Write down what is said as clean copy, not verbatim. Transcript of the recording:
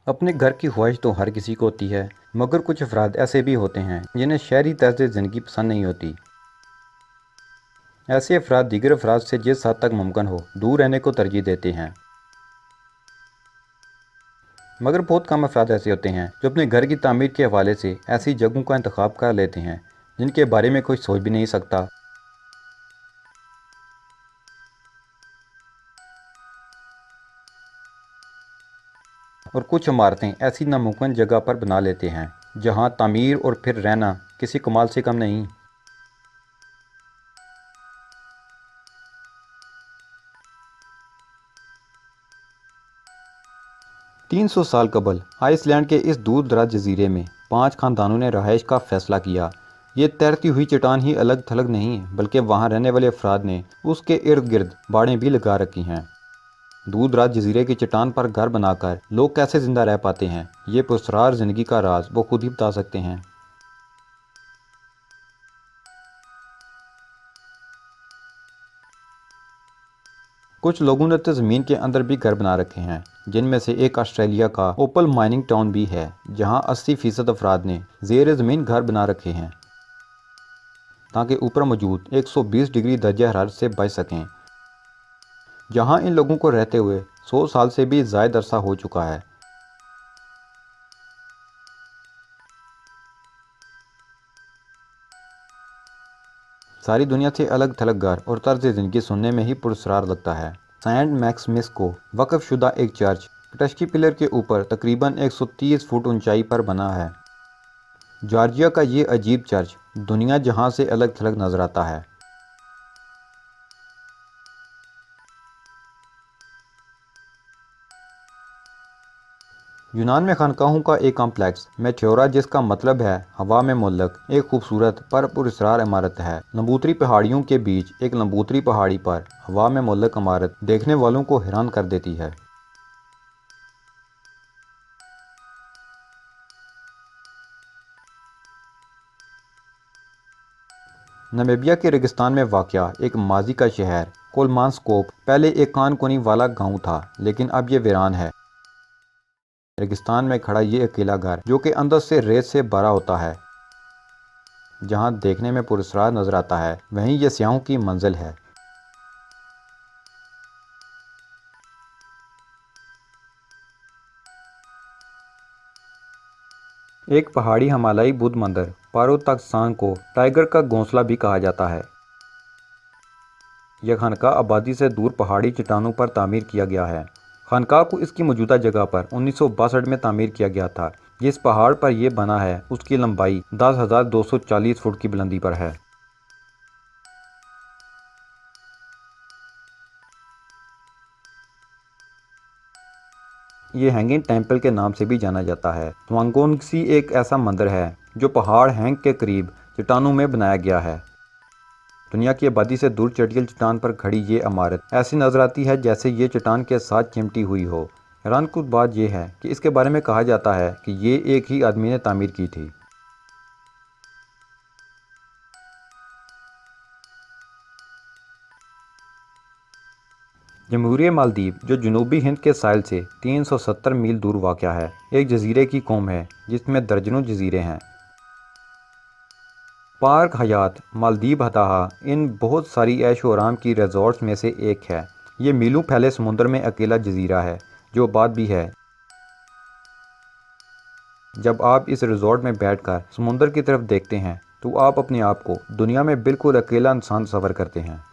अपने घर की ख्वाहिश तो हर किसी को होती है, मगर कुछ अफराद ऐसे भी होते हैं जिन्हें शहरी तर्ज ज़िंदगी पसंद नहीं होती। ऐसे अफराद दीगर अफराद से जिस हद तक मुमकिन हो दूर रहने को तरजीह देते हैं, मगर बहुत कम अफराद ऐसे होते हैं जो अपने घर की तामीर के हवाले से ऐसी जगहों का इंतखाब कर लेते हैं जिनके बारे में कोई सोच भी नहीं सकता। और कुछ इमारतें ऐसी नामुमकिन जगह पर बना लेते हैं जहां तामीर और फिर रहना किसी कमाल से कम नहीं। 300 साल कबल आइसलैंड के इस दूर दराज जजीरे में 5 खानदानों ने रहायश का फैसला किया। ये तैरती हुई चट्टान ही अलग थलग नहीं है, बल्कि वहाँ रहने वाले अफराद ने उसके इर्द गिर्द बाड़ें भी लगा रखी हैं। दूर दराज जजीरे की चट्टान पर घर बनाकर लोग कैसे जिंदा रह पाते हैं, ये पुरस्कार ज़िंदगी का राज वो खुद ही बता सकते हैं। कुछ लोगों ने तो ज़मीन के अंदर भी घर बना रखे हैं, जिनमें से एक ऑस्ट्रेलिया का ओपल माइनिंग टाउन भी है, जहां 80% अफराद ने ज़ेर ज़मीन घर बना रखे हैं ताकि ऊपर मौजूद 120 डिग्री दर्जा हरारत से बच सकें। जहां इन लोगों को रहते हुए 100 साल से भी ज़ायद अरसा हो चुका है। सारी दुनिया से अलग थलग घर और तर्ज ज़िंदगी सुनने में ही पुरस्कार लगता है। सेंट मैक्समिस को वक्फ शुदा एक चर्च टस्की पिलर के ऊपर तकरीबन 130 फुट ऊंचाई पर बना है। जॉर्जिया का ये अजीब चर्च दुनिया जहां से अलग थलग नजर आता है। यूनान में खानकाहों का एक कॉम्प्लेक्स मेट्योरा, जिसका मतलब है हवा में मुल्लक, एक खूबसूरत पर पुरस्कार इमारत है। लंबूतरी पहाड़ियों के बीच एक लंबूतरी पहाड़ी पर हवा में मुल्लक इमारत देखने वालों को हैरान कर देती है। नमीबिया के रेगिस्तान में वाक़या एक माजी का शहर कोलमांस्कोप पहले एक कान कोनी वाला गांव था, लेकिन अब ये वीरान है। रेगिस्तान में खड़ा ये अकेला घर जो कि अंदर से रेत से भरा होता है, जहां देखने में पुरस्कार नजर आता है, वहीं ये सियाहों की मंजिल है। एक पहाड़ी हिमालयी बुद्ध मंदिर पारो तख्त सांग को टाइगर का घोंसला भी कहा जाता है। यह खानका आबादी से दूर पहाड़ी चट्टानों पर तामीर किया गया है। खानका को इसकी मौजूदा जगह पर 1962 में तामीर किया गया था। जिस पहाड़ पर यह बना है उसकी लंबाई 10,240 फुट की बुलंदी पर है। ये हैंगिंग टेम्पल के नाम से भी जाना जाता है। त्वांगोनग्सी एक ऐसा मंदिर है जो पहाड़ हैंग के करीब चट्टानों में बनाया गया है। दुनिया की आबादी से दूर चटियल चट्टान पर खड़ी ये इमारत ऐसी नजर आती है जैसे ये चट्टान के साथ चिमटी हुई हो। हैरानकुन बात यह है कि इसके बारे में कहा जाता है कि ये एक ही आदमी ने तामीर की थी। जमहूरिया मालदीव, जो जनूबी हिंद के साहिल से 370 मील दूर वाक़या है, एक जजीरे की कौम है जिसमें दर्जनों जजीरे हैं। पार्क हयात मालदीव हताहा इन बहुत सारी ऐशो आराम की रिजॉर्ट्स में से एक है। ये मीलों फैले समुद्र में अकेला जजीरा है जो आबाद भी है। जब आप इस रिजॉर्ट में बैठकर समुद्र की तरफ देखते हैं तो आप अपने आप को दुनिया में बिल्कुल अकेला इंसान तस्वर करते हैं।